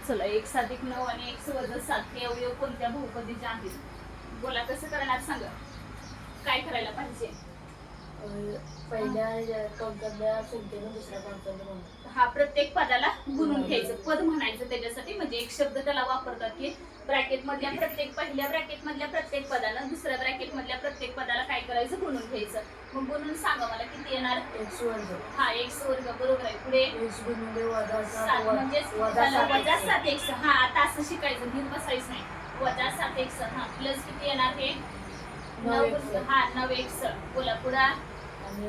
चला x अधिक 9 आणि x वजा 7 हे अवयव कोणत्या बहुपदीचे आहेत? बोला कसं करणार सांगा. काय करायला पाहिजे? पहिल्या कंसातल्या संख्येने दुसऱ्या कंसात म्हणून हा प्रत्येक पदाला गुणून घ्यायचं, पद म्हणायचं त्याच्यासाठी. म्हणजे एक शब्द त्याला वापरतात की ब्रॅकेट मधल्या प्रत्येक, पहिल्या ब्रॅकेट मधल्या प्रत्येक पदाला दुसऱ्या ब्रॅकेट मधल्या प्रत्येक पदाला काय करायचं? गुणून घ्यायचं. मग गुणून सांगा मला किती येणार? x वर्ग. हा x वर्ग बरोबर आहे. पुढे x गुणिले वजा 7 म्हणजे वजा वजा 7x. 7x. हा आता असं शिकायचं, घेऊन बसायचं नाही. वजा 7x. हा प्लस किती येणार? हे 9. हा 9x. बोला पुढे. आणि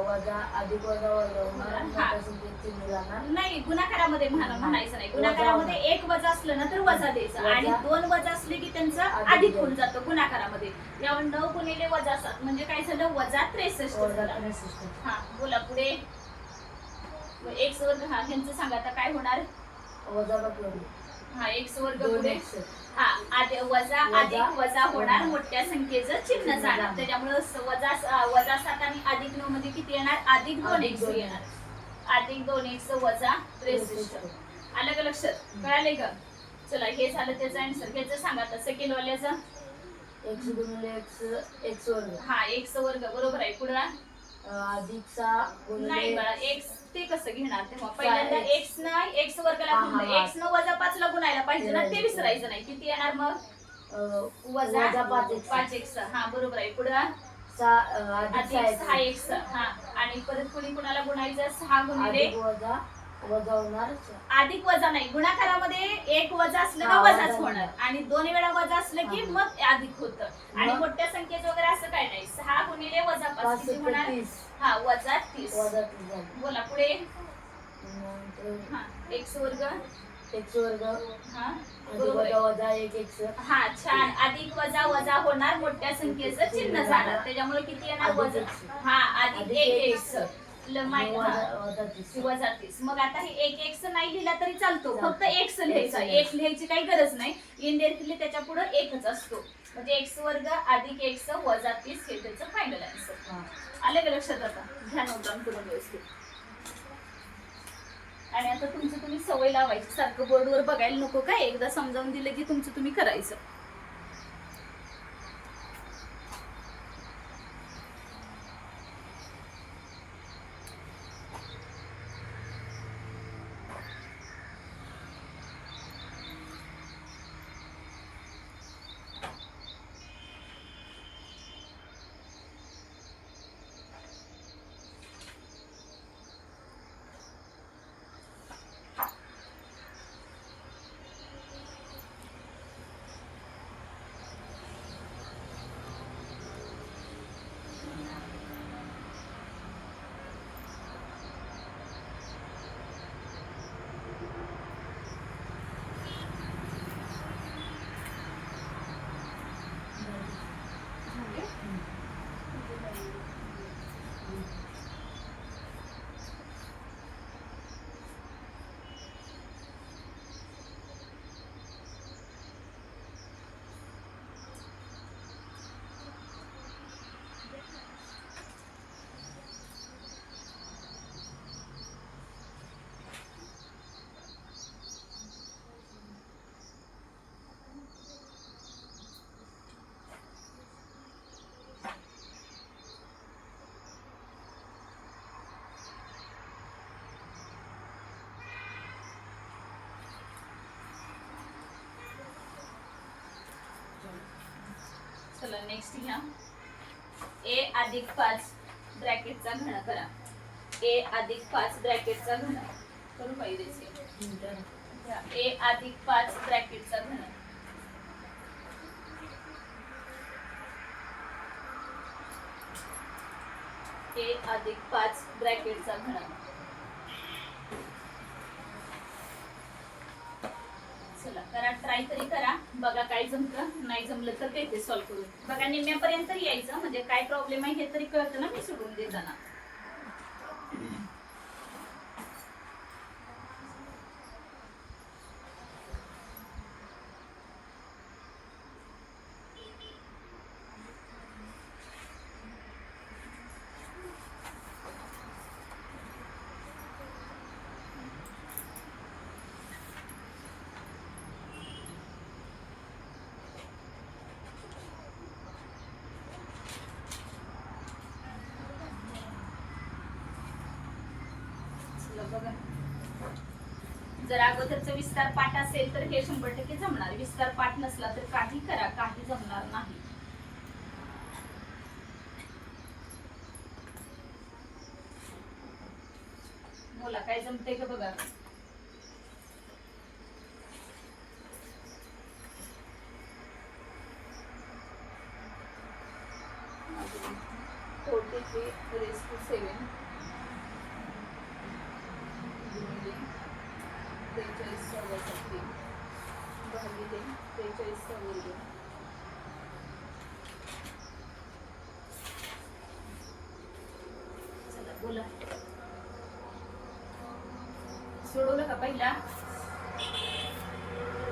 वजा अधिक वजा वजा होणार, मोठ्या संख्येत चिन्ह जाणार. नाही, गुणाकारामध्ये म्हणायचं नाही. गुणाकारामध्ये एक वजा असलं ना तर वजा द्यायचं, आणि 2 वजा असले की त्यांचं अधिक होऊन जातं गुणाकारामध्ये. यावर 9 गुणिले वजा 7 म्हणजे काय झालं? वजा 63. हा बोला पुढे. x वर्ग. हा ह्यांचं सांगा आता काय होणार? वजा बरोबर. हा x वर्ग पुढे. हा वजा अधिक वजा होणार, मोठ्या संख्येचं चिन्ह जाणार. त्याच्यामुळे वजा 7 आणि अधिक 9 मध्ये किती येणार? अधिक 2x येणार. अधिक 2x वजा 63. आलं का लक्षात? कळालंय का? चला हे झालं त्याचा आन्सर. ह्याचं सांगा आता सेकंड वाल्याचं. x गुणिले x वर्ग. हा x वर्ग बरोबर आहे. पुढे अधिक 6 गुणिले नाही बघा, x ते कसं घेणार? तेव्हा पहिल्यांदा x ना x वर्गाला गुणलं, x न वजा 5 ला गुणायला पाहिजे ना, ते विसरायचं नाही. किती येणार मग? वजा 5x. हा बरोबर आहे. पुढे अधिक 6x. हा आणि परत कुणी कुणाला गुणायचं? 6 गुणिले वजा वजा होणार. अधिक वजा नाही, गुणाकारामध्ये एक वजा असलं का वजाच होणार, आणि 2 वेळा वजा असलं की मग अधिक होतं. आणि मोठ्या संख्येचं वगैरे असं काय नाही. 6 गुणिले वजा 5 किती होणार? हा वजा 30. बोला पुढे. हा x वर्ग. x वर्ग. हा बरोबर. वजा 1x. हा छान. अधिक वजा वजा होणार, मोठ्या संख्येचं चिन्ह जाणार. त्याच्यामुळे किती येणार? वजा. हा अधिक 1x वजा 30. मग आता हे 1x नाही लिहिला तरी चालतो, फक्त x लिहायचा. एक लिहायची काही गरज नाही. इनडायरेक्टली त्याच्या पुढे एकच असतो. म्हणजे x वर्ग अधिक x वजा 30 हे त्याचं फायनल आन्सर. आलं का लक्षात? आता ध्यान उदाहरण करून व्यवस्थित. आणि आता तुमचं तुम्ही सवय लावायची, सारखं बोर्डवर बघायला नको. काय एकदा समजावून दिलं की तुमचं तुम्ही करायचं. चला नेक्स्ट घ्या. a अधिक 5 ब्रॅकेटचा घन करा. a अधिक 5 ब्रॅकेटचा घन करू पाहिजे. a अधिक 5 ब्रॅकेटचा घन. a अधिक 5 ब्रॅकेटचा घन. चला करा, ट्राय तरी करा, बघा काय जमतं. नाही जमलं तर ते सॉल्व्ह करून बघा. निम्म्यापर्यंत यायचं म्हणजे काय प्रॉब्लेम आहे हे तरी कळतं ना मी सोडून देताना. बघा. जर अगोदरचा विस्तार पाठ असेल तर हे 100% जमणार. विस्तार पाठ नसला तर काही करा, काही जमणार नाही. बोला काय जमते का बघा. बोला सोडवलं का पहिला.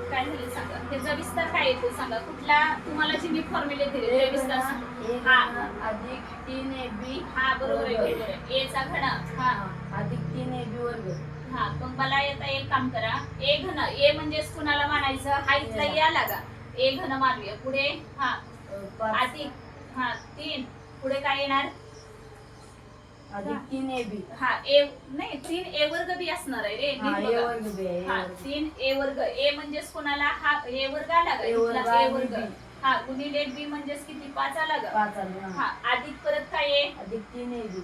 काय झालं सांगा. त्याचा विस्तार काय येतो सांगा. कुठला तुम्हाला जी मी फॉर्म्युले दिले ते विस्तार सांगा. हा अधिक 3ab. हा बरोबर आहे, बरोबर आहे. ए चा घन हा अधिक 3ab वर्ग. हा मग मला येता एक काम करा. ए घन ए म्हणजेच कुणाला मानायचं. हा इथला ए आला का. ए घन मानूया. पुढे हा अधिक हा 3 पुढे काय येणार. अधिक 3ab. हा ए नाही 3a वर्ग बी असणार आहे रे. हा a वर्ग बी आहे. हा 3a वर्ग. ए म्हणजेच कोणाला हा ए वर्ग आला का. A वर्ग इथला a आणि वर्ग B. हा गुणिले बी म्हणजेच किती 5 आला का. 5 आला. हा अधिक परत काय आहे. अधिक 3ab.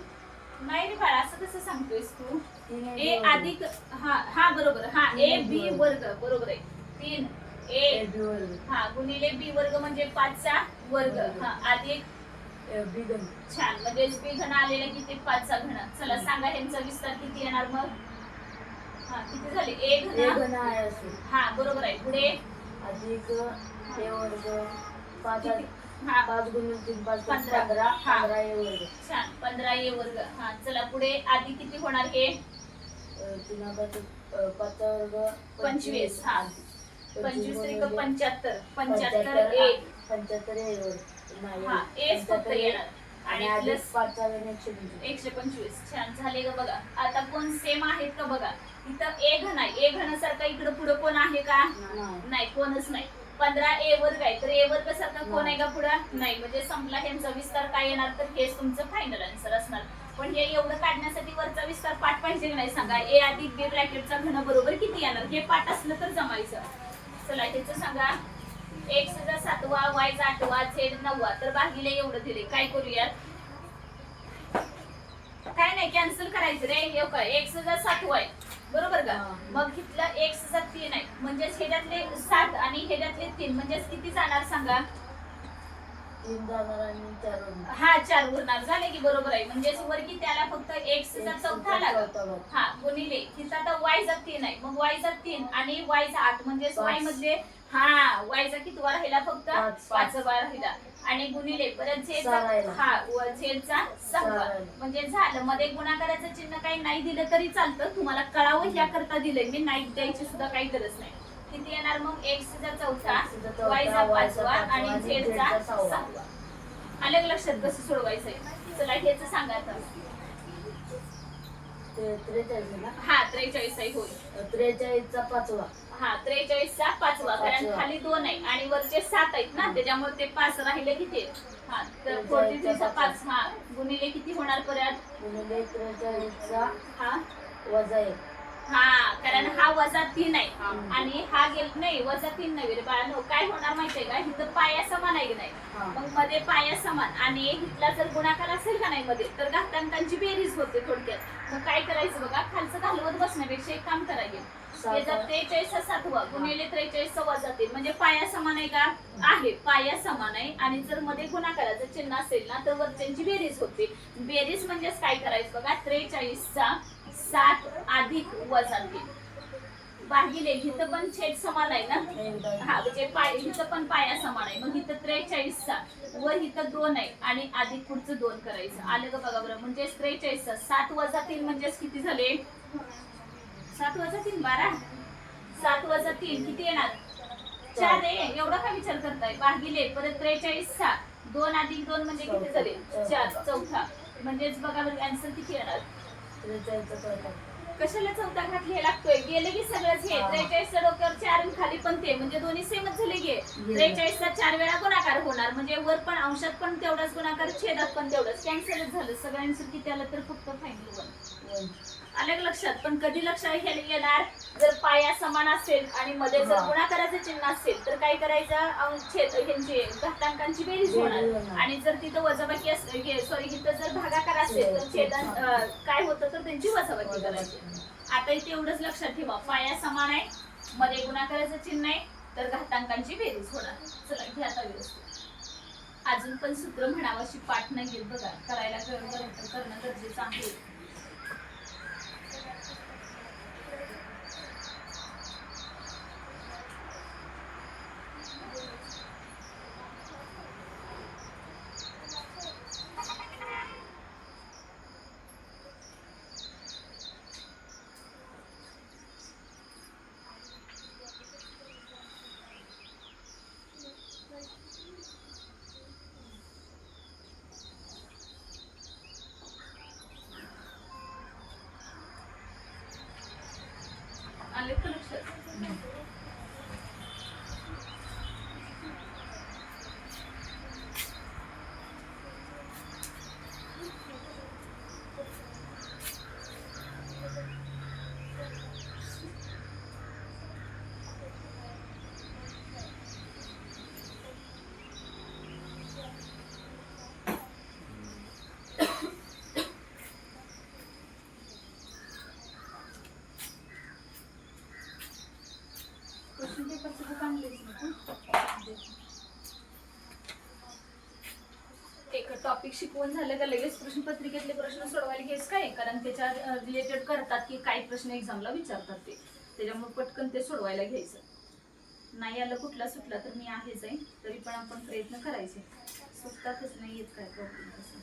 नाही रे बाळा असं कसं सांगतोयस तू. 3ab ए वर्ग. अधिक हा हा बरोबर. हा ए 3ab बी वर्ग बरोबर आहे. 3a ab वर्ग. हा गुणिले बी वर्ग म्हणजे 5 चा वर्ग. हा अधिक b घन. छान म्हणजे बी घन आलेला किती 5 चा घन. चला सांगा ह्यांचा विस्तार किती येणार मग. हा किती झाले. ए a घन घन आहे असे. हा बरोबर आहे. पुढे अधिक a वर्ग 5 किती? हा 5 गुणिले 3 5 15. 15 हा. 15 a वर्ग. छान 15a वर्ग. हा चला पुढे आधी किती होणार हे 5 वर्ग 25. हा 25 त्रिक 75 75 75 a 75 a वर्ग. नाही, हा एच फक्त 75 येणार आणि आणि अधिक प्लस 5 चा घन 125. 125. छान झाले का बघा. आता कोण सेम आहेत का बघा. इथं ए घन आहे. ए घन सारखा इकडे पुढे कोण आहे का. नाही. नाही कोणच नाही. 15a वर्ग आहे तर ए वर्ग सारखा कोण आहे का पुढे नाही. म्हणजे संपला. ह्यांचा विस्तार काय येणार तर हेच तुमचं फायनल आन्सर असणार. पण हे एवढं काढण्यासाठी वरचा विस्तार पाठ पाहिजे की नाही सांगा. ए अधिक बी ब्रॅकेटचा घन बरोबर किती येणार हे पाठ असलं तर जमायचं. चला ह्याचं सांगा. x चा 7वा y चा 8वा z 9वा तर भागिले एवढं दिले. काय करूयात. काय नाही कॅन्सल करायचं रे. हे काय x चा 7वा आहे बरोबर का. मग इथला x चा 3 आहे म्हणजेच ह्याच्यातले 7 आणि ह्याच्यातले 3 म्हणजेच किती जाणार सांगा. 3 जाणार आणि 4 उरणार. हा 4 उरणार. झाले की बरोबर आहे. म्हणजेच वर की त्याला फक्त x चा चौथा लागला. हा गुणिले तिथं आता y चा 3 आहे. मग y चा 3 आणि y चा 8 म्हणजेच y मधले हा y चा किती राहिला फक्त 5 राहिला आणि गुणिले परत z चा हा z चा 6 म्हणजे झालं. मध्ये गुणाकाराचं चिन्ह काही नाही दिलं तरी चालतं. तुम्हाला कळावं याकरता दिलंय मी. नाही द्यायची सुद्धा काही गरज नाही. किती येणार मग x चा चौथा y चा 5वा आणि z चा 6वा. आलं का लक्षात कसं सोडवायचंय. चला हेच सांगा आता. 43 ना. हा 43 आहे होय. 43 चा 5वा. हा 43 चा 5वा कारण खाली 2 आहे आणि वरचे 7 आहेत ना त्याच्यामुळे ते 5 राहिले किती. हा तर 43 चा 5 हा गुणिले किती होणार परत गुणिले 43 चा हा वजा 1. हा कारण हा वजा 3 आहे आणि हा गेल नाही वजा 3 नाही रे बाळांनो. काय होणार माहितीये का. इथं पाया समान आहे की नाही. मग मध्ये पाया समान आणि इथला जर गुणाकार असेल का नाही मध्ये तर घातांकांची बेरीज होते थोडक्यात. मग काय करायचं बघा. खालचं घालवत बसण्यापेक्षा एक काम करायचं. त्याचा 43 चा 7वा गुणिले 43 चा वजा 3 म्हणजे पाया समान आहे का. आहे पाया समान आहे आणि जर मध्ये गुणाकाराचं चिन्ह असेल ना तर वरच्यांची बेरीज होते. बेरीज म्हणजेच काय करायचं बघा. 43 चा 7 अधिक वजा 3 भागिले इथं पण छेद समान आहे ना. हा म्हणजे पाय इथं पण पाया समान आहे. मग इथं 43 चा वर इथं 2 आहे आणि अधिक पुढचं 2 करायचं. आलं का बघा बरं. म्हणजे 43 चा 7 वजा 3 म्हणजेच किती झाले. 7 वजा 3 12. 7 वजा 3 किती येणार 4 आहे. एवढा काय विचार करताय. भागिले परत 43 चा 2 अधिक 2 म्हणजे किती झाले 4 चौथा. म्हणजेच बघा बरं आन्सर किती येणार. 43 चा चौथा. कशाला चौथा घातले लागतोय. गेले की सगळंच हे 43 च्या डोक्यावर 4 आणि खाली पण ते म्हणजे दोन्ही सेमच झाले की. 43 चा 4 वेळा गुणाकार होणार म्हणजे वर पण अंशात पण तेवढाच गुणाकार छेदात पण तेवढाच. कॅन्सलच झालं. सगळं आन्सर किती आलं तर फक्त फायनल 1. आलं का लक्षात? पण कधी लक्षात येणार, जर पाया समान असेल आणि मध्ये जर गुणाकाराचं चिन्ह असेल तर काय करायचं, ह्यांची घातांकांची बेरीज होणार. आणि जर तिथं वजाबाकी असेल, सॉरी तिथं जर भागाकार असेल तर छेदन काय होतं, तर त्यांची वजाबाकी करायची. आता इथे एवढंच लक्षात ठेवा, पाया समान आहे, मध्ये गुणाकाराचं चिन्ह आहे, तर घातांकांची बेरीज होणार. चला घ्या आता व्यवस्थित. अजून पण सूत्र म्हणावाशी पाठ नाही गेल बघा, करायला करणं गरजेचं आहे. आले का लक्षात? एक टॉपिक शिकवून झालं का लगेच प्रश्नपत्रिकेतले प्रश्न सोडवायला घ्यायच काय, कारण त्याच्या रिलेटेड करतात की काही प्रश्न एक्झामला विचारतात ते, त्याच्यामुळे पटकन ते सोडवायला घ्यायचं. नाही आलं कुठला सुटला तर मी आहेच आहे, तरी पण आपण प्रयत्न करायचे. सुटतातच नाही येत काय प्रॉब्लेम तसं.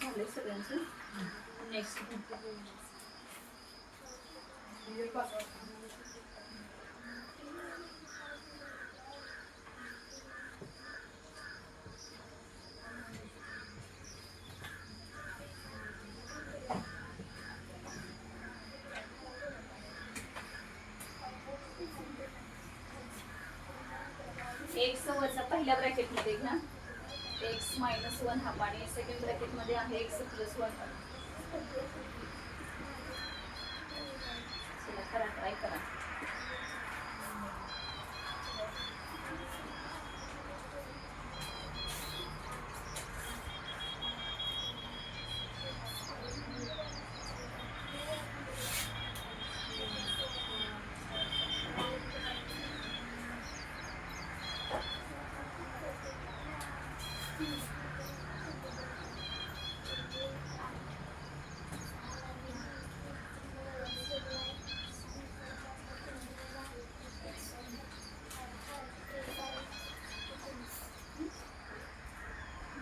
झाले सगळ्यांचं. नेक्स्ट एक्स वजा पहिल्या ब्रॅकेट मध्ये घ्या, एक्स मायनस 1 हाफ आणि सेकंड ब्रॅकेट मध्ये आहे एक्स प्लस 1. चला करा, ट्राय करा.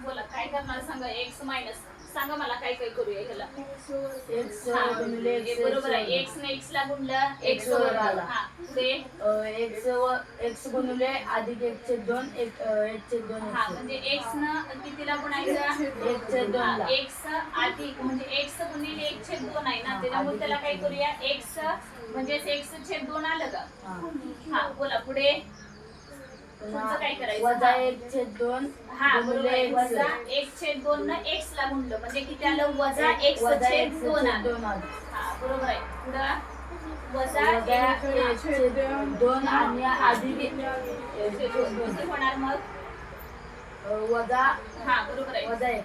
बोला काय करणार सांगा. एक्स मायनस सांगा मला काय काय करूया ह्याला. एक्स हा, गुणिले हे बरोबर आहे. एक्स ने एक्स ला गुणलं एक्स वर आला. हा पुढे एक्स गुणिले अधिक 1/2 1/2. हा म्हणजे एक्स न कितीला गुणायचं 1/2 एक्स अधिक म्हणजे एक्स गुणिले 1/2 आहे ना, त्याच्यामुळे त्याला काय करूया एक्स म्हणजे x/2 आलं का. हा बोला पुढे तुमचं काय करायचं. वजा 1/2 हा बरोबर आहे. वजा 1/2 न x ला गुणलं म्हणजे किती आलं वजा x/2 आलं. हा बरोबर आहे. पुढं वजा 1/2 आणि अधिक किती होणार मग वजा हा बरोबर आहे. वजा 1.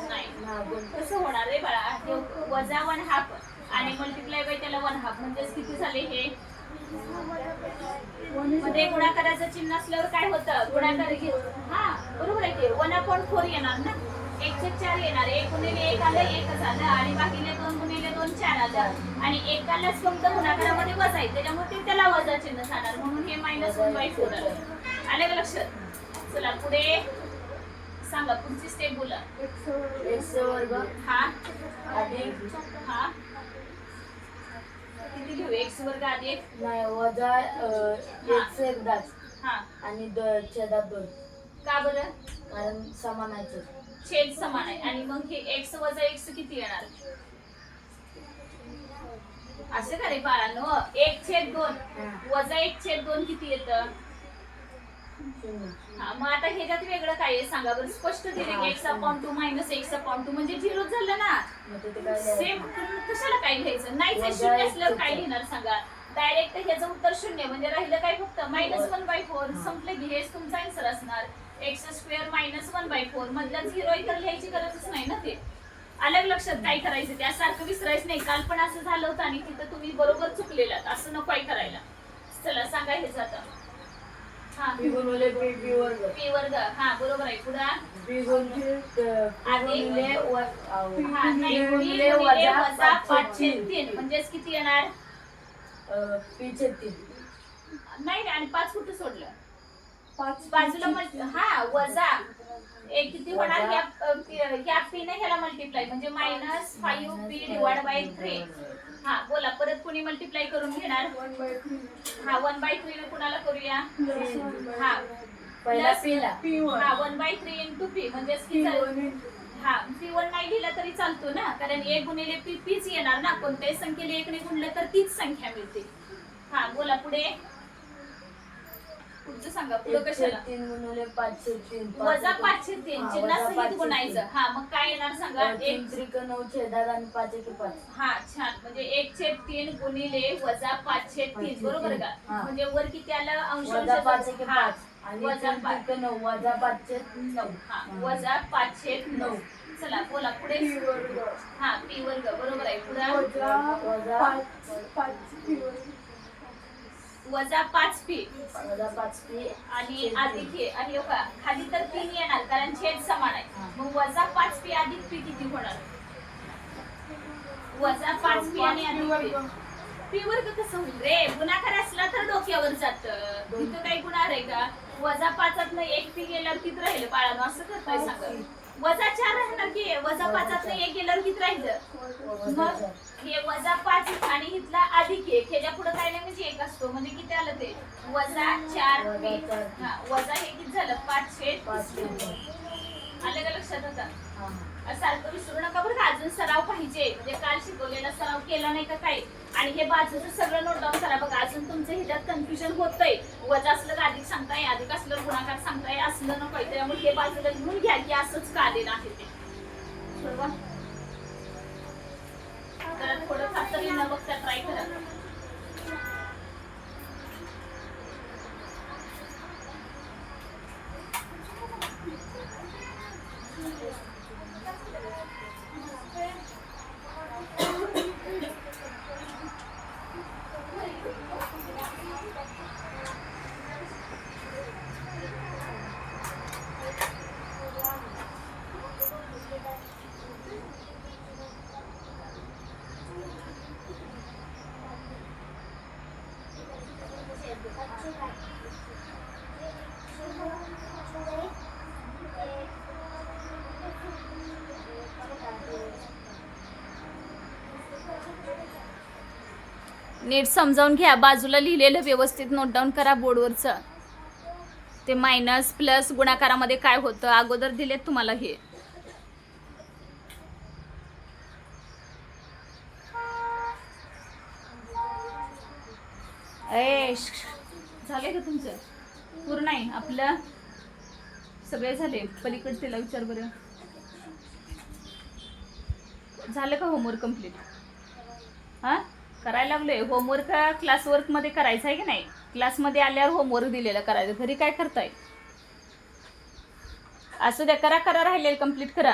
नाही हा बोल. कसं होणार आहे बाळा, हे वजा 1/2 आणि मल्टिप्लाय बाय त्याला 1/2 म्हणजेच किती झाले हे. मध्ये गुणाकाराचं चिन्ह असल्यावर काय होतं, गुणाकार हा बरोबर आहे की 1/4 येणार ना, 1/4 येणार. 1 गुणिले 1 आलं 1 झालं आणि बाकीले 2 गुणिले 2 4 आलं आणि एकालाच फक्त गुणाकारामध्ये वजा आहे त्याच्यामुळे ते त्याला वजा चिन्ह जाणार म्हणून हे -1/4 आलं. आलं का लक्षात. चला पुढे सांगा, पुढची स्टेप बोला. x वर्ग हा अधिक हा किती घेऊ, x वर्ग अधिक नाही वजा x एकदाच हा आणि छेदात 2. का बरं, कारण समान आहे. छेद समान आहे आणि मग हे x वजा x किती येणार. असं का रे बाळांनो, 1/2 वजा 1/2 किती येतं. हा मग आता ह्याच्यात वेगळं काय आहे सांगा बरं, स्पष्ट दिले की x/2 -x/2 म्हणजे 0 झालं ना. सेम कशाला काय घ्यायचं, नाहीच शून्य असल्यावर काय लिहिणार सांगा. डायरेक्ट ह्याचं उत्तर 0 म्हणजे राहिलं काय फक्त -1/4. संपलं की हेच तुमचा आन्सर असणार. x² -1/4 मधला 0 इतर लिहायची गरजच नाही ना. ते अलग लक्षात काय करायचं, त्यासारखं विसरायचं नाही. काल पण असं झालं होतं आणि तिथं तुम्ही बरोबर चुकलेलात, असं नको काय करायला. चला सांगा हे जातं. हा p गुणिले p वर्ग. p वर्ग हा बरोबर आहे. पुढे p गुणिले हा नाही गुणिले वजा 5/3 म्हणजेच किती येणार. p/3 नाही आणि 5 कुठे सोडलं, 5 बाजूला हा वजा एक किती होणार, या p ने ह्याला मल्टिप्लाय म्हणजे -5p/3. हा बोला परत कोणी मल्टिप्लाय करून घेणार. हा 1/3 ने कुणाला करूया. हा पहिला p ला हा 1/3 into p म्हणजे किती झालं. हा p1 नाही लिहिला तरी चालतो ना, कारण 1 गुणिले p pच येणार ना. कोणत्याही संख्येला 1 ने गुणलं तर तीच संख्या मिळते. हा बोला पुढे पुढचं सांगा. पुढे कशाला 3 गुणिले 5/3 वजा 5/3 चिन्हासहित गुणायचं. हा मग काय येणार सांगा. 3 त्रिक 9 छेदात आणि 5/5. हा छान, म्हणजे 1/3 गुणिले वजा 5/3 बरोबर का. म्हणजे वर किती आलं अंश वजा 5/5 आणि वजा 3 त्रिक 9 वजा 5/9. हा वजा 5/9. चला बोला पुढे. हा p वर्ग बरोबर आहे. पुढे वजा 5p आणि अधिक हे आणि का खाली तर 3 येणार कारण छेद समान आहे. मग वजा 5p अधिक p किती होणार. वजा 5p आणि अधिक p वर्ग कसं होईल रे, गुणाकार असला तर डोक्यावर जात. इथं काही गुणार आहे का. वजा 5 1 p गेल्यावर किती राहिलं बाळांनो, असं करताय सांगा. वजा 4 राहणार की वजा 5 1 गेल्यावर किती राहिलं. मग हे वजा 5 आणि इथला अधिक 1 ह्याच्या पुढे काय नाही म्हणजे 1 असतो म्हणजे किती आलं ते वजा 4p. हा वजा हे किती झालं 5/5. आलं का लक्षात आता. सारखं विसरू नका बरं का, अजून सराव पाहिजे. म्हणजे काल शिकवलेला सराव केला नाही का काय. आणि हे बाजूचं सगळं नोट डाऊन करा बघा. अजून तुमचं ह्याच्यात कन्फ्युजन होतंय. वजा असलं तर अधिक सांगताय, अधिक असलं गुणाकार सांगताय, असलं नको. त्यामुळे हे बाजूला लिहून घ्या की असंच का आलेलं आहे ते. बरोबर तर थोडं खातरी न बघता ट्राय करा. नीट समजावून घ्या. बाजूला लिहिलेलं व्यवस्थित नोट डाऊन करा बोर्डवरचं. ते मायनस प्लस गुणाकारामध्ये काय होतं अगोदर दिलेत तुम्हाला हे. झाले का तुमचं पूर्ण आहे आपलं सगळे झाले. पलीकडे तिला विचार बरं झालं का होमवर्क कम्प्लीट. हा करायला लागलोय होमवर्क. क्लासवर्क मध्ये करायचं आहे की नाही. क्लासमध्ये आल्यावर होमवर्क दिलेलं करायचं. घरी काय करताय असू द्या, करा करा, राहिलेलं कम्प्लीट करा.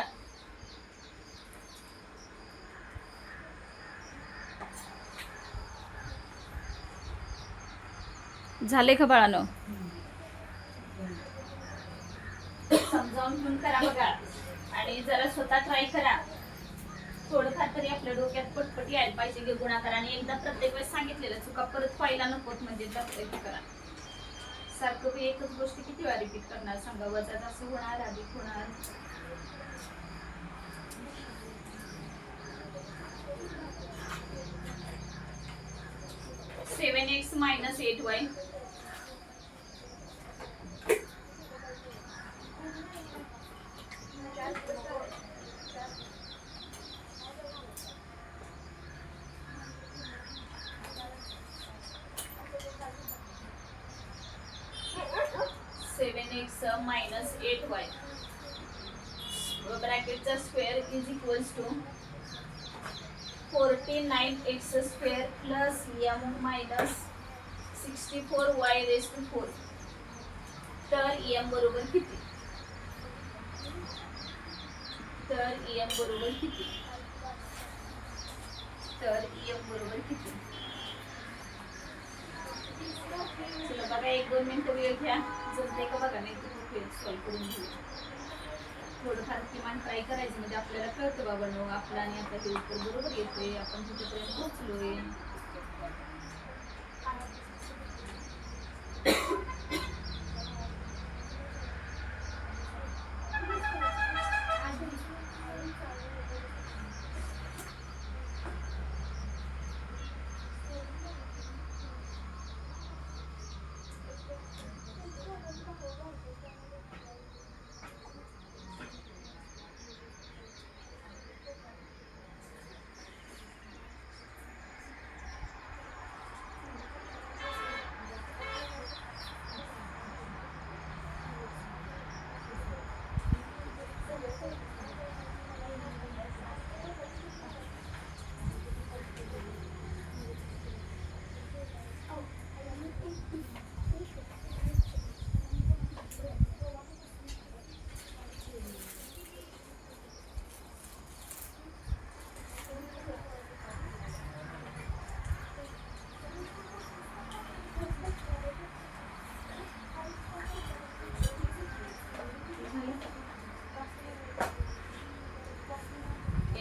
झाले का बाळानो? समजावून घेऊन करा बघा, आणि जरा स्वतः ट्राय करा. थोडंफार तरी आपल्या डोक्यात पटपट यायला पाहिजे की गुणाकार, आणि एकदा प्रत्येक वेळेस सांगितलेलं चुका परत व्हायला नकोत, म्हणजे प्रयत्न करा. सारखं मी एकच गोष्ट किती वेळा रिपीट करणार सांगा? वजा जास्त होणार, अधिक होणार. (7x - 8y) 7x - 8y ब्रॅकेटचा square is equals to 49x square plus m minus 64y raise to 4. तर m बरोबर किती? तर m बरोबर किती? तर m बरोबर किती? चला बघा, 1-2 मिनिटं वेळ घ्या. जमते का बघा, नाही तर सॉल्व करून घेऊ. थोडंफार किमान ट्राय करायचं, म्हणजे आपल्याला कळतं बाबा नो आपला आणि आता हे उत्तर बरोबर येते, आपण तिथेपर्यंत पोहोचलोय.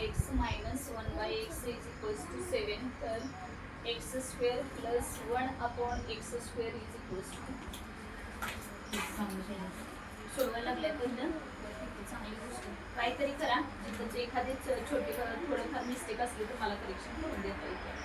x minus 1/x is equals to 7. तर x square plus 1 upon x square is equals to. सोडवायला लागले तर चांगली गोष्ट. काहीतरी करा, जिथं एखादी छोटी थोडंफार मिस्टेक असली तर मला करेक्शन करून देता येईल.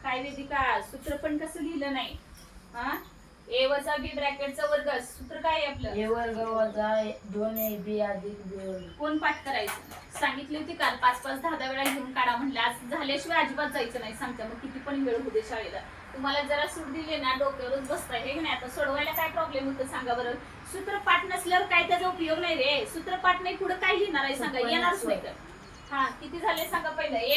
काय वेदिका, सूत्र पण कसं लिहिलं नाही? हा, a वजा b ब्रॅकेटचा वर्ग. सूत्र काय आहे आपलं? a वर्ग वजा 2ab अधिक b वर्ग. कोण पाठ करायचं? सांगितली होती काल 5-5, 10-10 वेळा घेऊन काढा म्हणलं. आज झाल्याशिवाय अजिबात जायचं नाही सांगता. मग किती पण वेळ होते शाळेला. तुम्हाला जरा सूट दिली ना, डोक्यावरच बसताय हे नाही. आता सोडवायला काय प्रॉब्लेम होतं सांगा बरं? सूत्र पाठ नसल्यावर काय त्याचा उपयोग नाही रे. सूत्र पाठ नाही पुढे काय लिहिणार आहे सांगा? येणारच नाही तर. हा, किती झाले सांगा पहिलं? a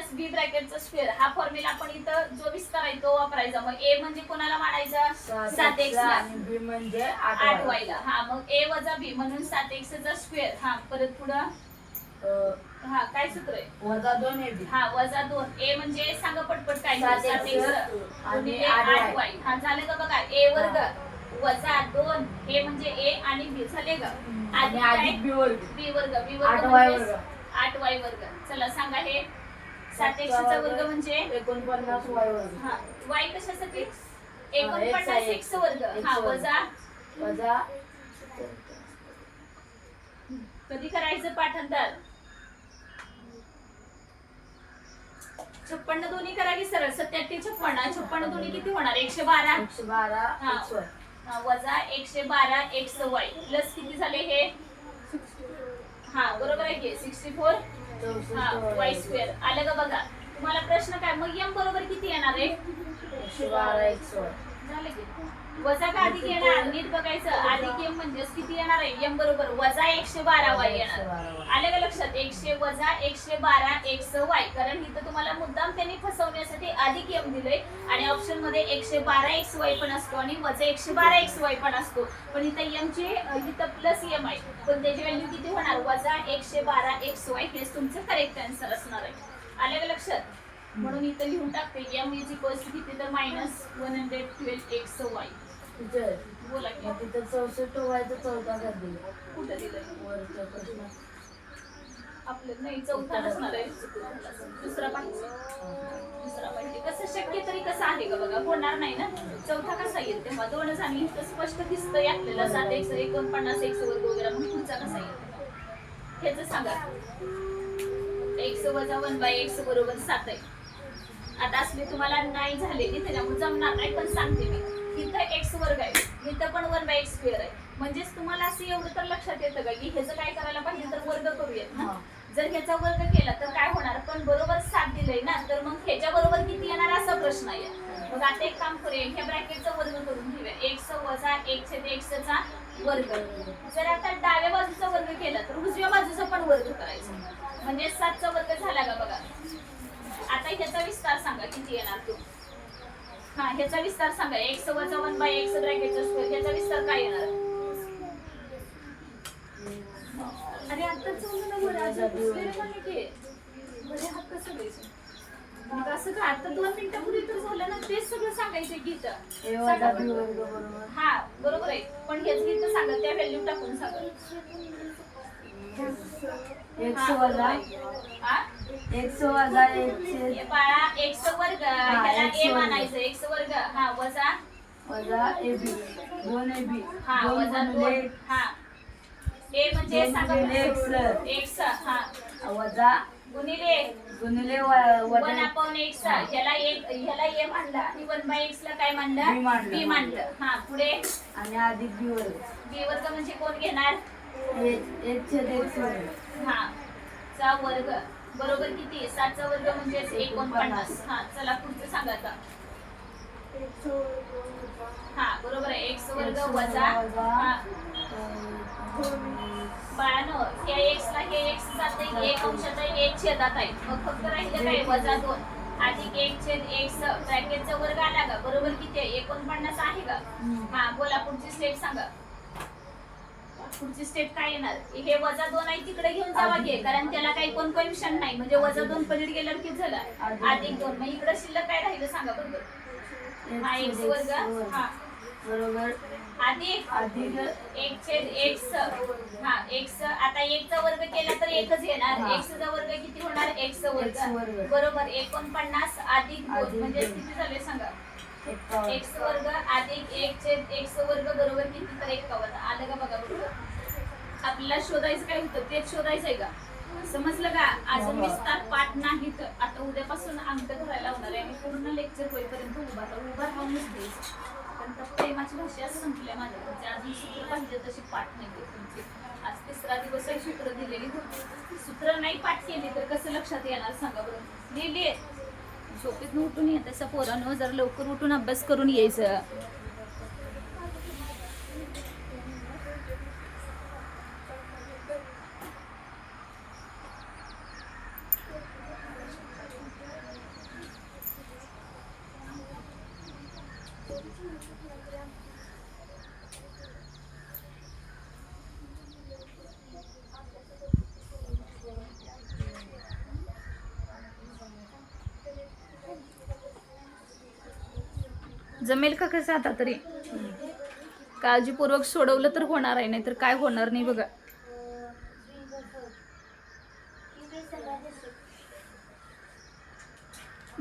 - b ब्रॅकेटचा स्क्वेअर. हा फॉर्म्युला आपण इथं जो विस्तार आहे तो वापरायचा. मग a म्हणजे कोणाला मांडायचा? 7x ला, आणि b म्हणजे 8y ला. हा, मग a वजा b म्हणून 7x चा स्क्वेअर. हा, परत पुढं हा काय सूत्र आहे? वजा 2ab. हा, वजा 2. a म्हणजे सांगा पटपट काय? 7x आणि 8y. हा, झालं का बघा? a वर्ग वजा 2, हे म्हणजे a आणि b झाले का? आणि अधिक b वर्ग. b वर्ग 8y वर्ग. 8y वर्ग. चला सांगा, हे 7x चा वर्ग म्हणजे 49y वर्ग. हा, y कशासाठी? 49x वर्ग. हा, वजा वजा कधी करायचं पाठांतर? 56 दोन्ही करा की सरळ. 87 56. 56 दोन्ही किती होणार? 112. 112 हा, वजा 112 xy प्लस किती झाले हे? हा बरोबर आहे की 64 हा वाय स्क्वेअर आलं का बघा. तुम्हाला प्रश्न काय मग एम बरोबर किती येणार आहे? 112 x1. झालं की वजा का अधिक येणार नीट बघायचं. अधिक एम म्हणजेच किती येणार आहे? एम बरोबर वजा 112 वाय येणार. आलं का लक्षात? 100 वजा 112 एक्स वाय. कारण इथं तुम्हाला मुद्दाम त्यांनी फसवण्यासाठी अधिक एम दिलंय आणि ऑप्शन मध्ये 112 एक्स वाय पण असतो आणि वजा 112 एक्स वाय पण असतो. पण इथं एम चे इथं प्लस एम आहे पण त्याची व्हॅल्यू किती होणार? वजा 112 एक्स वाय. हेच तुमचं करेक्ट आन्सर असणार आहे. आलं का लक्षात? म्हणून इथं लिहून टाकते एम इज इक्वल्स टू किती तर -112 एक्स वाय. टीचर बोला की मग तिथं 64 व्हायचं चौथा कर दिलं कुठं दिलंय? वरच्या प्रश्न आपलं नाही चौथा नसणार आहे. दुसरा पाहिजे. दुसरा पाहिजे. कसं शक्य तरी कसं आहे का बघा होणार नाही ना. चौथा कसा येईल तेव्हा 2च आणि इथं स्पष्ट दिसतंय आपल्याला 7x 49 x वर्ग वगैरे. मग पुढचा कसा येईल ह्याचं सांगा. x वजा 1/x बरोबर 7 आहे. आता असले तुम्हाला नाही झालेली त्याच्यामुळे जमणार नाही पण सांगते मी. इथं x वर्ग आहे इथं पण 1/x स्क्वेअर आहे. म्हणजेच तुम्हाला असं एवढं तर लक्षात येतं का की ह्याचं काय करायला पाहिजे तर वर्ग करूयात ना. जर ह्याचा वर्ग केला तर काय होणार? पण बरोबर 7 दिलंय ना तर मग ह्याच्या बरोबर किती येणार असा प्रश्न आहे. मग आता एक काम करूया ह्या ब्रॅकेटचा वर्ग करून घेऊया. x वजा 1/x चा वर्ग. जर आता डाव्या बाजूचा वर्ग केला तर उजव्या बाजूचा पण वर्ग करायचा. म्हणजे 7 चा वर्ग झाला का बघा. आता ह्याचा विस्तार सांगा किती येणार तो. हा ह्याचा विस्तार सांगा. x वजा 1/x ब्रॅकेटचा स्क्वेअर. ह्याचा विस्तार काय येणार? अरे आत्ताच म्हणलं ना बरं अजून पुसलेलं पण नाही की. बरे हात कसं द्यायचं? मग असं का आता 2 मिनिटापूर्वी तर झालं ना तेच सगळं सांगायचं की इथं. हा बरोबर आहे पण हेच गीत सांगा त्या व्हॅल्यू टाकून सांगा. x वजा हा x वजा हे बाळा x वर्ग ह्याला a मानायचं. x वर्ग हा वजा ab 2ab हा वजा 2 हा a म्हणजे सांगा x हा वजा गुणिले 1/x ह्याला a मानला आणि 1/x ला काय मानलं? b मानलं. हा पुढे आणि अधिक b वर्ग. b वर्ग म्हणजे कोण घेणार? x वर्ग. हा चा वर्ग बरोबर किती? 7 चा वर्ग म्हणजे 49. हा चला पुढचं सांगा आता. हा बरोबर आहे x वर्ग वजा हा बाळानो हे x ला हे x जाते 1 अंशाचा 1 छेदात आहे. मग फक्त राहिलं काय? वजा 2 अधिक 1/x ब्रॅकेटचा वर्ग आला का? बरोबर किती आहे? 49 आहे का? हा बोला पुढची स्टेप सांगा. पुढची स्टेप काय येणार? हे वजा 2 आहे तिकडे घेऊन जावा घे कारण त्याला काही कोण कोएफिशियंट नाही. म्हणजे वजा 2 पलीड गेल्यावर किती झालं? अधिक 2. मग इकडे शिल्लक काय राहिलं सांगा बरोबर. हा x वर्ग हा बरोबर अधिक 1/x हा x. आता 1 चा वर्ग केला तर 1च येणार. x चा वर्ग किती होणार? x वर्ग बरोबर 49 अधिक 2 म्हणजे किती झाले सांगा. x वर्ग अधिक 1/x वर्ग बरोबर किती तर 51. आलं का बघा बरोबर. आपल्याला शोधायचं काय होतं तेच शोधायचंय का? समजलं का? अजून विस्तार पाठ नाही तर आता उद्यापासून अंक धरायला लावणार आहे आणि पूर्ण लेक्चर होईपर्यंत उभा राहूनच द्यायचं. कारण तर प्रेमाची भाषा संपल्या माझ्या. अजून सूत्र पाहिजे तशी पाठ नाही तुमची. आज 3रा दिवस आहे सूत्र दिलेली होती. सूत्र नाही पाठ केली तर कसं लक्षात येणार सांगा बरं. लिहिली झोपेतून उठून येत असं पोरांनो जर लवकर उठून अभ्यास करून यायचं. जमेल का कसं आता तरी? काळजीपूर्वक सोडवलं तर होणार आहे नाही तर काय होणार नाही बघा.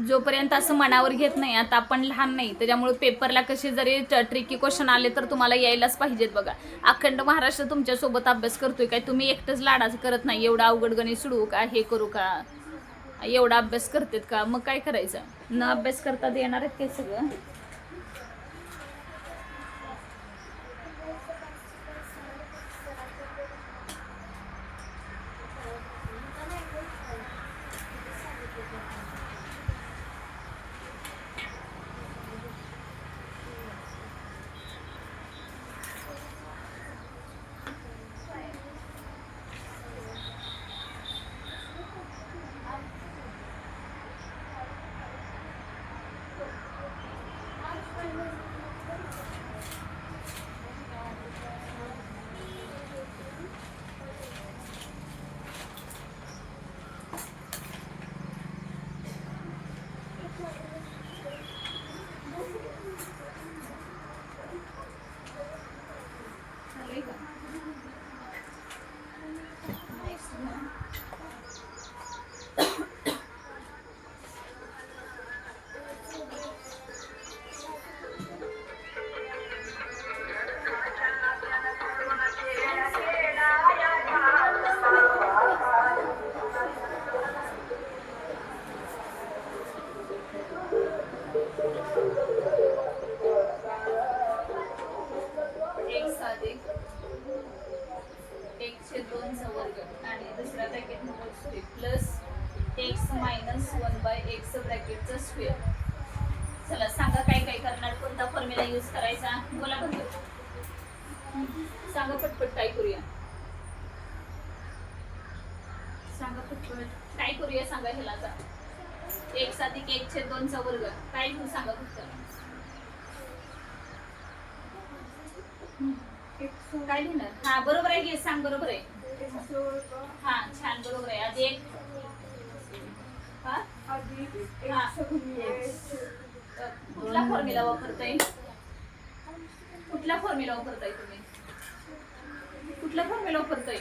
जोपर्यंत असं मनावर घेत नाही आता आपण लहान नाही त्याच्यामुळे पेपरला कसे जरी ट्रिकी क्वेश्चन आले तर तुम्हाला यायलाच पाहिजेत बघा. अखंड महाराष्ट्र तुमच्या सोबत अभ्यास करतोय काय तुम्ही एकटंच लाडाचं करत नाही. एवढा अवघड गणित सोडवू का हे करू का एवढा अभ्यास करतेत का? मग काय करायचं? न अभ्यास करता देणार आहेत ते सगळं. बाय एक्स ब्रॅकेटचा स्क्वेअर. चला सांगा काय काय करणार, कोणता फॉर्म्युला यूज करायचा, बोला बघू. सांगा पटपट काय करूया, सांगा पटपट काय करूया, सांगा ह्याला. आता एक्स अधिक 1/2 चा वर्ग काय घेऊ सांगा फक्त. काय लिहिणार? हा बरोबर आहे घे, सांग बरोबर आहे. हा छान बरोबर आहे. अधिक कुठला फॉर्म्युला वापरताय, कुठला फॉर्म्युला वापरताय तुम्ही, कुठला फॉर्म्युला वापरताय.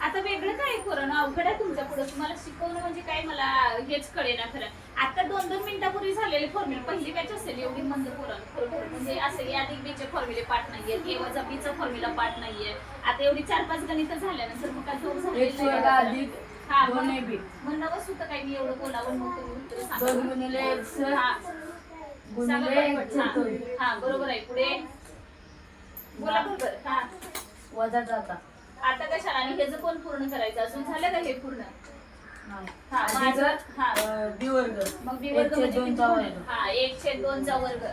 आता वेगळं काय करणं अवघड आहे तुमच्या पुढे, तुम्हाला शिकवणं म्हणजे काय मला हेच कळेना खरं. आता 2-2 मिनिटापूर्वी झालेले फॉर्म्युला पहिली बॅच असेल एवढी मंद पोरं, म्हणजे असं ए अधिक बीचे फॉर्म्युले पाठ नाहीये, ए वजा बीचा फॉर्म्युला पाठ नाहीये. आता एवढी 4-5 गणित झाल्यानंतर मग काय झोप झालेली नाही. हा मग नवस होतं काय मी एवढं बोलावं मग तुम्ही उत्तर सांगा. हा बरोबर आहे. पुढे बोला बरोबर. हा वजा जाता आता कशाला, आणि हे कोण पूर्ण करायचं, अजून झालं का हे पूर्ण. हा माझं हा बी वर्ग, मग बी वर्ग म्हणजे किती? हा 1/2 चा वर्ग.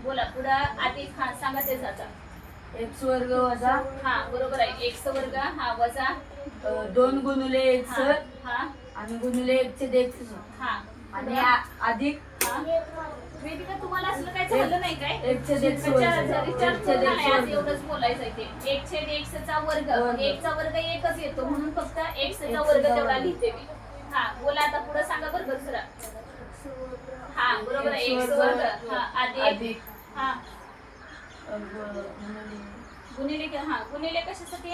बोला पुढं अधिक. हा सांगा तेच आता. एक्स वर्ग वजा, हा बरोबर आहे एक्स वर्ग, हा वजा 2 गुणिले एक्स हा आणि गुणिले 1/x हा आणि अधिक. वेदिका तुम्हाला असलं काय झालं नाही काय, 1/x एवढंच बोलायचं ते. 1/x चा वर्ग, 1 चा वर्ग एकच येतो म्हणून फक्त x चा वर्ग तेवढा लिहिते मी. हा बोला आता पुढे सांगा बरोबर सर. हा बरोबर आहे एक्स वर्ग, हा अधिक हा गुणिले. हा गुणिले कशासाठी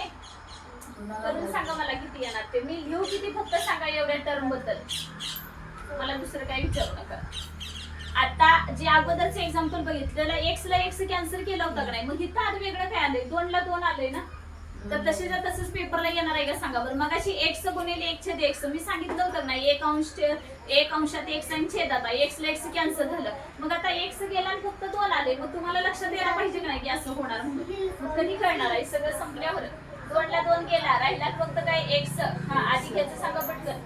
करून सांगा मला किती येणार ते, मी लिहू किती फक्त सांगा एवढ्या टर्म बद्दल, मला दुसरं काही विचारू नका. आता जे अगोदरचं एक्झाम्पल बघितलेलं एक्स ला एक्स कॅन्सल केला होता का नाही, मग इथं आज वेगळं काय आलंय, 2 ला 2 आलंय ना, तर तसंच पेपरला येणार आहे का सांगा बरं. मग अशी एक्स गुणिले 1/x मी सांगितलं होतं नाही, 1 अंशात x आणि छेदात एक्स ला एक्स कॅन्सल झालं, मग आता x गेला आणि फक्त 2 आले, मग तुम्हाला लक्षात यायला पाहिजे का नाही की असं होणार म्हणून. मग कधी कळणार आहे सगळं संपल्यावर. 2 ला 2 गेला, राहिला फक्त काय x. हा अधिक याचं सांगा पटकन.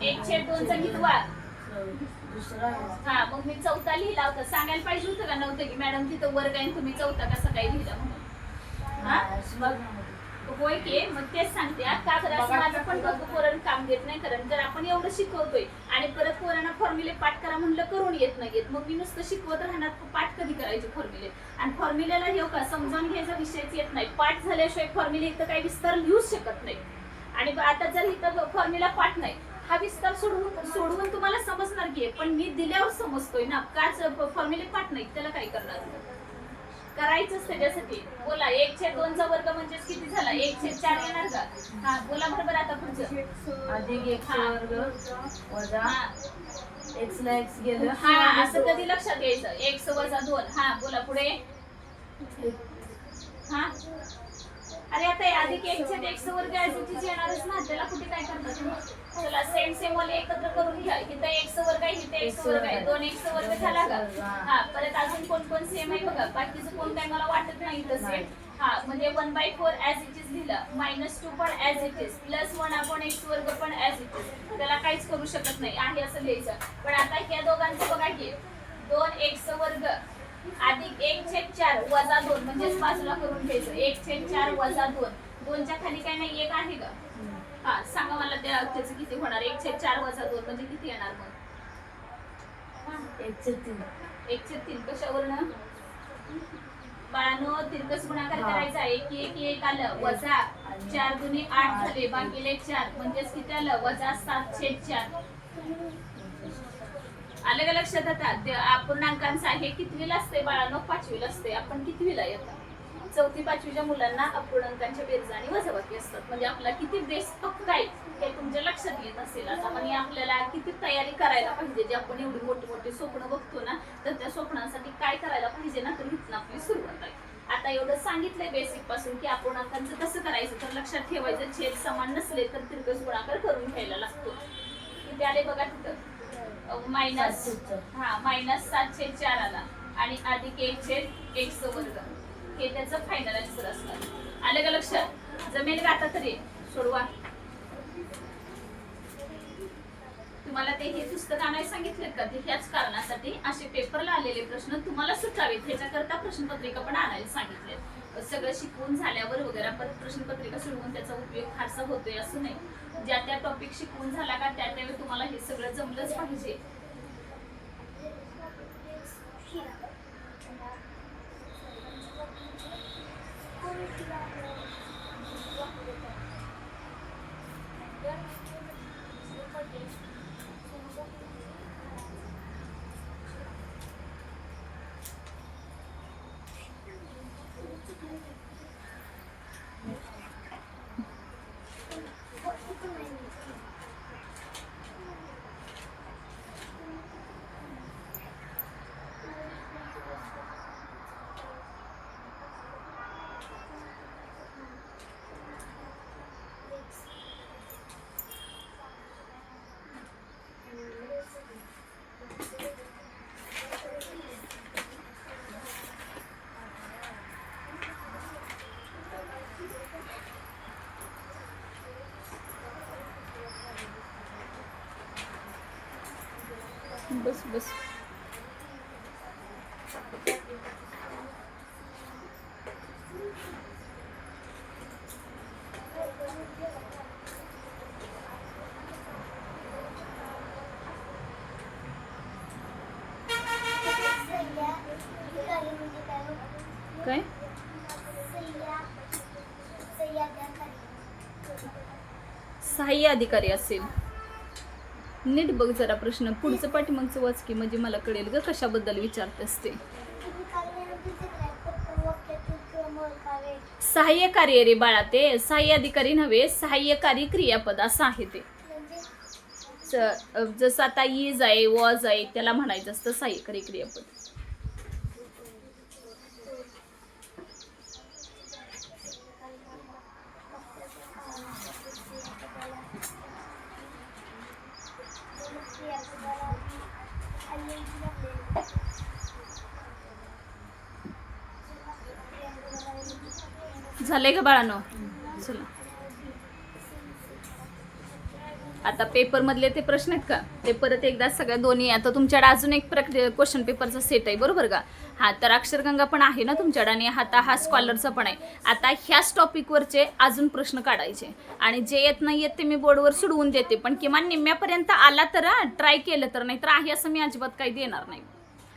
1/2 चा कितवा. हा मग मी 4था लिहिला होता, सांगायला पाहिजे होतं का नव्हतं की मॅडम तिथं वर्ग आहे तुम्ही 4था कसं काय लिहिला म्हणून. हा होय की, मग तेच सांगते का तर असं माझं पण पोरांना काम देत नाही. कारण जर आपण एवढं शिकवतोय आणि परत पोरांना फॉर्म्युले पाठ करा म्हणलं करून येत नाहीयेत, मग मी नुसतं शिकवत राहणार, पाठ कधी करायचे फॉर्म्युले. आणि फॉर्म्युलेला हे का समजावून घ्यायचा विषयच येत नाही, पाठ झाल्याशिवाय फॉर्म्युले इथं काही विस्तार लिहूच शकत नाही. आणि आता जर इथं फॉर्म्युला पाठ नाही, हा विस्तार सोडवून तुम्हाला समजणार की, पण मी दिल्यावर समजतोय ना, काच फॉर्म्युले पाठ नाही त्याला काय करणार, करायचंच त्याच्यासाठी. बोला 1/2 चा वर्ग म्हणजे किती झाला, 1/4 येणार का. हा बोला बरोबर आता पुढचं. अधिक x वर्ग वजा x ला x गेलं. हा असं कधी लक्षात घ्यायचं, x वजा 2. हा बोला पुढे. हा अरे आता अधिक 1/x वर्ग ऍज येणारच ना, त्याला कुठे काय करतात. चला सेम वाले एकत्र करून घ्या. इथं x वर्ग आहे, इथे x वर्ग आहे, 2x वर्ग झाला का. हा परत अजून कोण सेम आहे बघा, बाकीचं कोण काय मला वाटत नाही इथं सेम. हा म्हणजे 1/4 ऍज इट इज लिहिलं, -2 पण ऍज इट इज, +1/x वर्ग पण ऍज इट इज, त्याला काहीच करू शकत नाही आहे असं लिहायचं. पण आता ह्या दोघांचं बघा की 2x वर्ग अधिक 1/4 वजा 2 म्हणजेच बाजूला करून घ्यायचं. 1/4 वजा 2, 2 च्या खाली काय नाही, 1 आहे का. हा सांगा मला त्याचं किती होणार. 1/4 वजा 2 म्हणजे किती येणार मग. 1/3 कशावरनं बाळांनो, तिरकस गुणाकार करायचा. 1 आलं, वजा 4 दुनी 8 झाले, बाकीले 4 म्हणजेच किती आलं, वजा 7/4. आलं का लक्षात. आता अपूर्णांकांचा हे कितवीला असते बाळांनो, 5वीला असते. आपण कितवीला येतात, 4थी-5वीच्या मुलांना अपूर्णांकांच्या बेरजा आणि वजाबाकी असतात. म्हणजे आपला किती बेस पक्का आहे हे तुमच्या लक्षात येत असेल. आता म्हणजे आपल्याला किती तयारी करायला पाहिजे, जे आपण एवढी मोठी स्वप्न बघतो ना, तर त्या स्वप्नांसाठी काय करायला पाहिजे ना, तर इथून आपली सुरुवात आहे. आता एवढं सांगितलंय बेसिक पासून की अपूर्णांकांचं कसं करायचं, तर लक्षात ठेवायचं छेद समान नसले तर तिरकस गुणाकार करून घ्यायला लागतो. किती आले बघा तिथं, -7/4 आला आणि अधिक 1/x वर्ग, हे त्याचं फायनल आन्सर असणार. आलं का लक्षात. जमेल का आता तरी सोडवा तुम्हाला. ते हे पुस्तक आणायला सांगितलेत का ते ह्याच कारणासाठी असे पेपरला आलेले प्रश्न तुम्हाला सुटावेत ह्याच्याकरता प्रश्नपत्रिका पण आणायला सांगितलेत. सगळं शिकवून झाल्यावर वगैरे परत प्रश्नपत्रिका सोडवून त्याचा उपयोग फारसा होतोय असं नाही. ज्या त्या टॉपिक शिकवून झाला का त्या त्यावेळी तुम्हाला हे सगळं जमलंच पाहिजे. बस बस. काय सहाय्य अधिकारी असेल. नीट बघ जरा प्रश्न पुढचं पाठीमागचं वाच की म्हणजे मला कळेल ग कशाबद्दल विचारतेस ते. सहाय्यकारी रे बाळा, ते सहाय्य अधिकारी नव्हे, सहाय्यकारी क्रियापद असं आहे ते. जसं आता इज आहे वॉज आहे त्याला म्हणायचं असतं सहाय्यकारी क्रियापद. झालंय का बाळांनो? चला आता पेपर मधले ते प्रश्न आहेत का ते परत एकदा सगळ्या दोन्ही. आता तुमच्याकडे अजून एक क्वेश्चन पेपरचा सेट आहे बरोबर का? हा तर अक्षरगंगा पण आहे ना तुमच्याकडे आणि आता हा स्कॉलरचा पण आहे. आता ह्याच टॉपिकवरचे अजून प्रश्न काढायचे आणि जे येत नाही येत ते मी बोर्डवर सोडवून देते, पण किमान निम्म्यापर्यंत आला तर ट्राय केलं तर, नाही तर आहे असं मी अजिबात काही देणार नाही.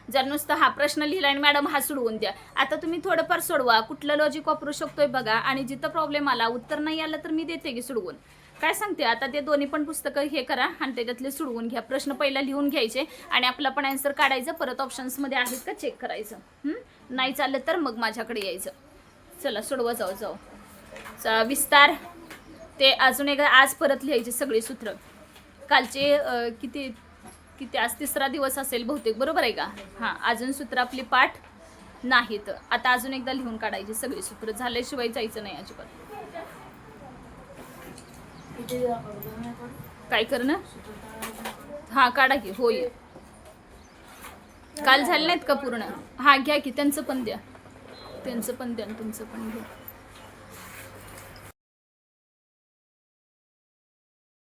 जर नुसतं हा प्रश्न लिहिला आणि मॅडम हा सोडवून द्या. आता तुम्ही थोडंफार सोडवा, कुठलं लॉजिक वापरू शकतोय बघा आणि जिथं प्रॉब्लेम आला उत्तर नाही आलं तर मी देते की सोडवून. काय सांगते आता ते दोन्ही पण पुस्तकं हे करा आणि त्याच्यातले सोडवून घ्या. प्रश्न पहिला लिहून घ्यायचे आणि आपला पण आन्सर काढायचं. परत ऑप्शन्समध्ये आहेत का चेक करायचं. नाही चाललं तर मग माझ्याकडे यायचं. चला सोडवा जाऊ. विस्तार ते अजून एकदा आज परत लिहायचे सगळे सूत्र. कालचे किती आज तिसरा दिवस असेल बहुतेक बरोबर आहे का? हां अजून सूत्र आपली पाठ नाहीत. आता अजून एकदा लिहून काढायचे सगळे सूत्र. झाल्याशिवाय जायचं नाही अजिबात. काय करणं? हां काढा की. होय काल झाले नाहीत का पूर्ण? हां घ्या की त्यांचं पण द्या, त्यांचं पण द्या, तुमचं पण घ्या.